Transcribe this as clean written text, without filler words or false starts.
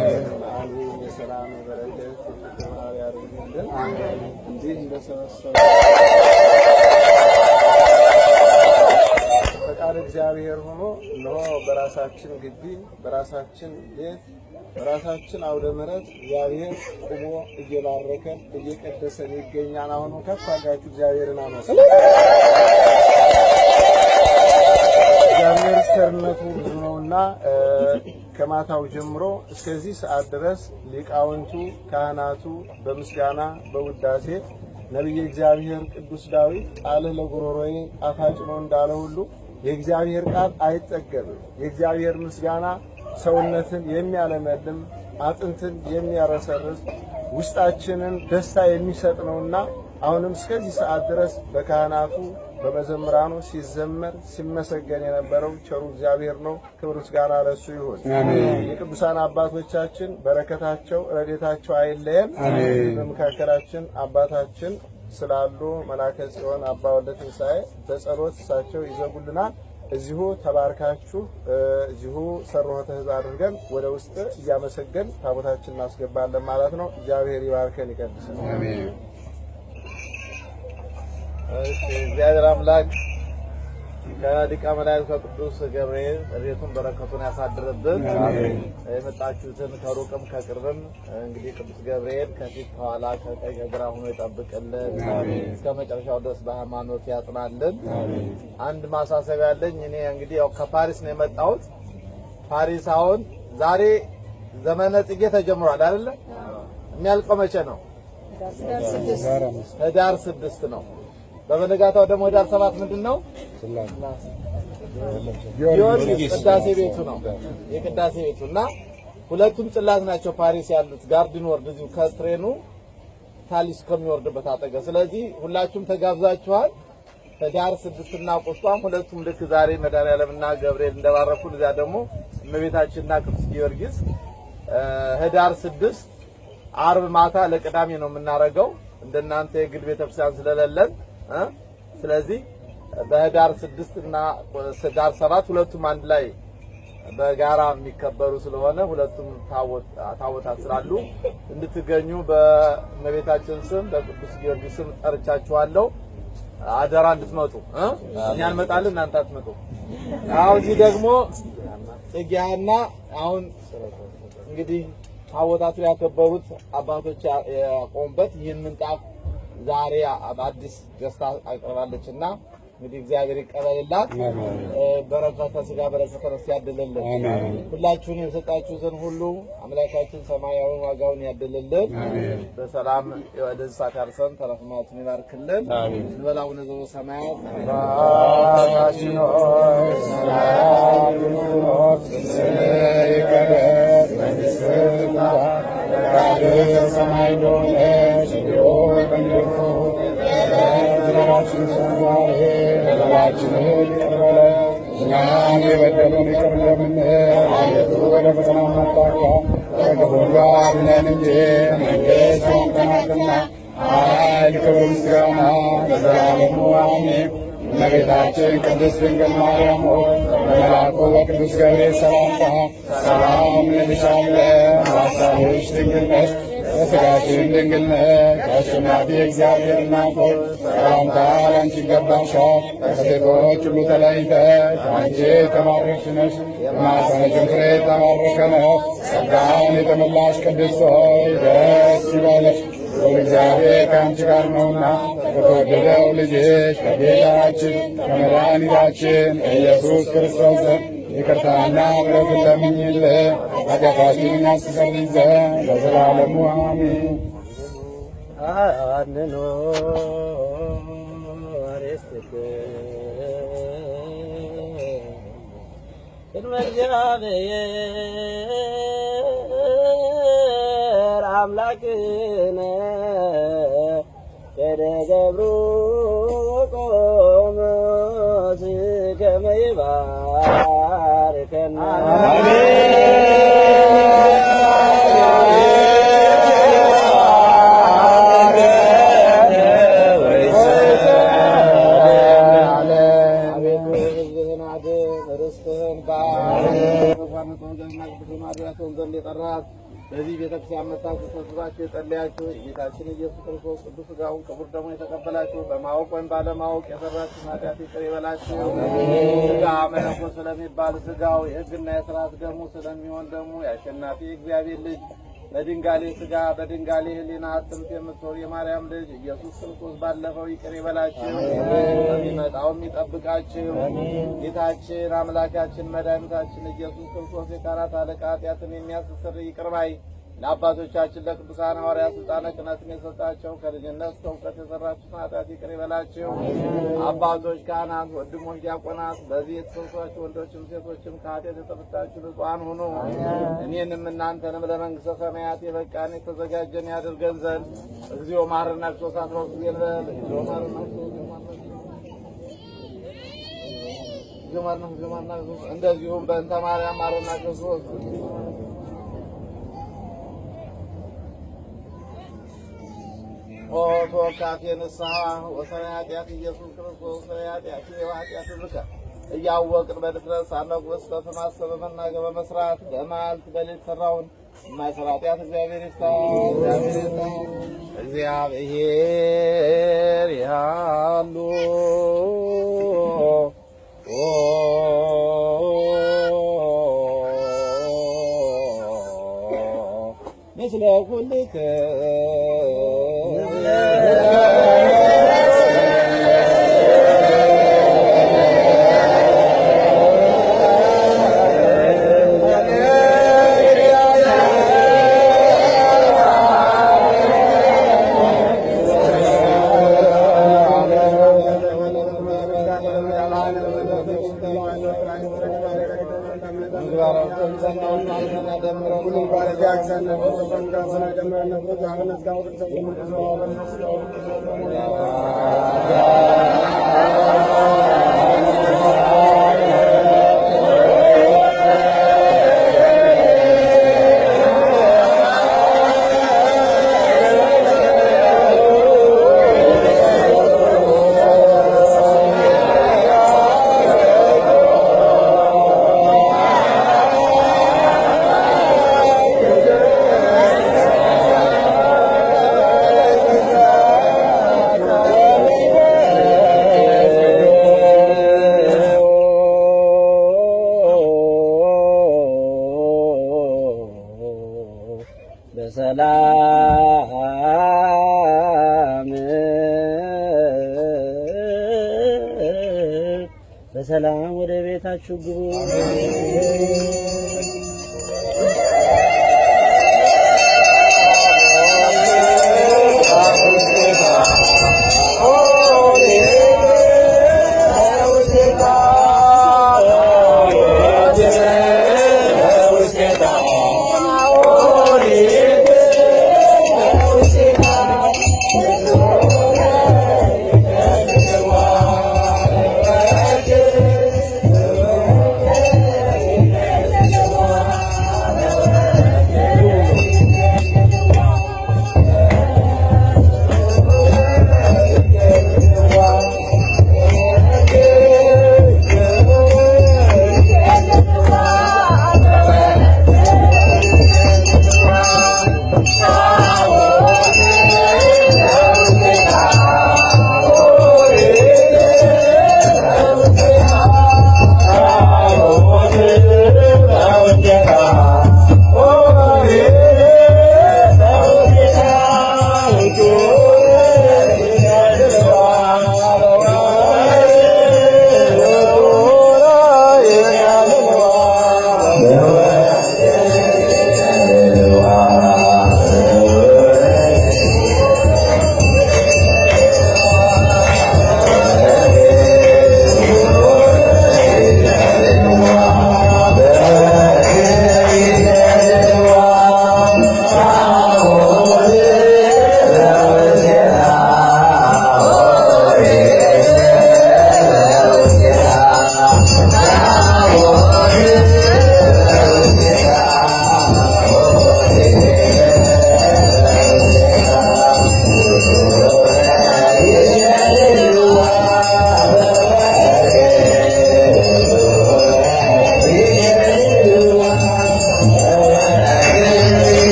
አሜን። አሜን። የሰላም በረከት ፍቅር ያርግልን። አሜን። እንዲህ እንደሰበሰበ ፈቃድ እግዚአብሔር ሆኖ እነሆ በራሳችን ግቢ በራሳችን ቤት በራሳችን አውደ ምሕረት እግዚአብሔር ቆሞ እየባረከን እየቀደሰን ይገኛል። አሁን ከፍ አድርጋችሁ እግዚአብሔርን አመስግኑ። እግዚአብሔር ቸርነቱ ብዙ ነውና ከማታው ጀምሮ እስከዚህ ሰዓት ድረስ ሊቃውንቱ ካህናቱ በምስጋና በውዳሴ ነብይ እግዚአብሔር ቅዱስ ዳዊት ቃልህ ለጉሮሮዬ ጣፋጭ ነው እንዳለ ሁሉ የእግዚአብሔር ቃል አይጠገብም። የእግዚአብሔር ምስጋና ሰውነትን የሚያለመልም አጥንትን የሚያረሰርስ ውስጣችንን ደስታ የሚሰጥ ነውና አሁንም እስከዚህ ሰዓት ድረስ በካህናቱ በመዘምራኑ ሲዘመር ሲመሰገን የነበረው ቸሩ እግዚአብሔር ነው። ክብር ምስጋና ለእሱ ይሁን። የቅዱሳን አባቶቻችን በረከታቸው ረድኤታቸው አይለየን። በመካከላችን አባታችን ስላሉ መላከ ጽዮን አባ ወልደ ትንሣኤ በጸሎት እሳቸው ይዘጉልናል። እዚሁ ተባርካችሁ እዚሁ ሰርሆተ ሕዝብ አድርገን ወደ ውስጥ እያመሰገን ታቦታችን እናስገባለን ማለት ነው። እግዚአብሔር ይባርከን ይቀድሰን። አሜን። እግዚአብሔር አምላክ ከሊቀ መላእክት ከቅዱስ ገብርኤል ረድኤቱን በረከቱን ያሳድርብን። የመጣችሁትን ከሩቅም ከቅርብም እንግዲህ ቅዱስ ገብርኤል ከፊት ከኋላ ከቀኝ ከግራ ሆኖ ይጠብቅልን፣ እስከ መጨረሻው ድረስ በሃይማኖት ያጽናልን። አንድ ማሳሰቢያ አለኝ። እኔ እንግዲህ ያው ከፓሪስ ነው የመጣሁት። ፓሪስ አሁን ዛሬ ዘመነ ጽጌ ተጀምሯል አይደለ? የሚያልቀው መቼ ነው? ህዳር 6 ነው። በመነጋታው ደግሞ ህዳር 7 ምንድነው? ጊዮርጊስ ቅዳሴ ቤቱ ነው። የቅዳሴ ቤቱና ሁለቱም ጽላት ናቸው ፓሪስ ያሉት ጋርድን ወርድ እዚሁ ከትሬኑ ታሊስ ከሚወርድበት አጠገብ። ስለዚህ ሁላችሁም ተጋብዛችኋል። ህዳር 6 እና ቁስቋም ሁለቱም ልክ ዛሬ መድኃኔዓለምና ገብርኤል እንደባረኩ እዚያ ደግሞ እመቤታችንና ቅዱስ ጊዮርጊስ ህዳር 6 ዓርብ ማታ ለቅዳሜ ነው የምናረገው እንደናንተ የግል ቤተክርስቲያን ስለሌለን ስለዚህ በህዳር 6 እና ህዳር 7 ሁለቱም አንድ ላይ በጋራ የሚከበሩ ስለሆነ ሁለቱም ታቦታት ስላሉ እንድትገኙ በእመቤታችን ስም በቅዱስ ጊዮርጊስ ስም ጠርቻችኋለሁ። አደራ እንድትመጡ። እኛ እንመጣለን፣ እናንተ አትመጡ። አሁን እዚህ ደግሞ ጽጌሃና አሁን እንግዲህ ታቦታቱ ያከበሩት አባቶች ያቆሙበት ይህን ምንጣፍ ዛሬ አዲስ ገዝታ አቅርባለችና እንግዲህ እግዚአብሔር ይቀበልላት። በረከተ ስጋ በረከተ ነፍስ ያድልልን። ሁላችሁን የሰጣችሁትን ሁሉ አምላካችን ሰማያዊ ዋጋውን ያድልልን። በሰላም ወደዚህ ሳካርሰን ተረፍማቱን ይባርክልን። እንበላው ነዘው ሰማያት አባታችን ሆይ ሰላም ይሁን ይቀደስ መንግሥትህ ፈቃድህ በሰማይ እንደሆነች እንዲሁ በምድር ትሁን። በደላችንን ዛሬ በደላችንን ይቅር በለን እኛም የበደሉንን ይቅር እንደምንል። አቤቱ ወደ ፈተና አታግባን ከክፉ ሁሉ አድነን እንጂ መንግሥት ያንተ ናትና ኃይል፣ ክብር፣ ምስጋና ለዘላለሙ አሜን። እመቤታችን ቅድስት ድንግል ማርያም ሆይ በመልአኩ በቅዱስ ገብርኤል ሰላምታ ሰላም እንልሻለን። በሐሳብሽ ድንግል ነሽ፣ በሥጋሽም ድንግል ነሽ። አሸናፊ እግዚአብሔር እናት ሆይ ሰላምታ ለአንቺ ይገባሻል። ከሴቶች ሁሉ ተለይተሽ አንቺ የተባረክሽ ነሽ፣ የማኅፀንሽም ፍሬ የተባረከ ነው። ጸጋን የተመላሽ ቅድስት ሆይ ደስ ይበልሽ፣ እግዚአብሔር ከአንቺ ጋር ነውና ከተወደደው ልጅሽ ከጌታችን ከመድኃኒታችን ከኢየሱስ ክርስቶስ ዘንድ ይቅርታና ምሕረትን ለምኝልን ኃጢአታችንን ያስተሰርይ ዘንድ ለዘላለሙ አሜን። አንኖ አሬስትክ እግዚአብሔር አምላክነ ከደገብሩ ቆሞስ ከመይባርከና በዚህ ቤተክርስቲያን መጣችሁ ተሰብስባችሁ የጸለያችሁ የጌታችን ኢየሱስ ክርስቶስ ቅዱስ ሥጋውን ክቡር ደሙን የተቀበላችሁ በማወቅ ወይም ባለማወቅ የሰራችሁ ኃጢአት ይቅር ይበላችሁ። ሥጋ መለኮት ስለሚባል ሥጋው የሕግና የሥርዓት ደሙ ስለሚሆን ደሙ የአሸናፊ እግዚአብሔር ልጅ በድንጋሌ ሥጋ በድንጋሌ ሕሊና አጥንት የምትኖር የማርያም ልጅ ኢየሱስ ክርስቶስ ባለፈው ይቅር ይበላችሁ፣ በሚመጣውም ይጠብቃችሁ። ጌታችን አምላካችን መድኃኒታችን ኢየሱስ ክርስቶስ የካህናት አለቃ ኃጢአትን የሚያስተሰርይ ይቅር ባይ ለአባቶቻችን ለቅዱሳን ሐዋርያት ሥልጣነ ክህነትን የሰጣቸው ከልጅነት እስከ እውቀት የሠራችሁትን ኃጢአት ይቅር ይበላችሁ። አባቶች፣ ካህናት፣ ወንድሞች፣ ዲያቆናት በዚህ የተሰበሰባችሁ ወንዶችም ሴቶችም ከኃጢአት የተፈታችሁ ንጹሐን ሁኑ። እኔንም እናንተንም ለመንግሥተ ሰማያት የበቃን የተዘጋጀን ያድርገን ዘንድ እግዚኦ መሐረነ ክርስቶስ አስራት ይልበል። እግዚኦ መሐረነ ክርስቶስ እንደዚሁም በእንተ ማርያም መሐረነ ክርስቶስ ኦ ተወካፌ ንስሐ ወሰማይ ኃጢአት ኢየሱስ ክርስቶስ ኃጢአት የኃጢአት ብከ እያወቅን በድፍረት ሳንወቅስ በማሰብ በመናገር በመስራት በመዓልት በሌሊት ሰራውን የማይሰራ ኃጢአት እግዚአብሔር ይፍታ። እግዚአብሔር ያሉ ምስለ ኩልከ በሰላም ወደ ቤታችሁ ግቡ።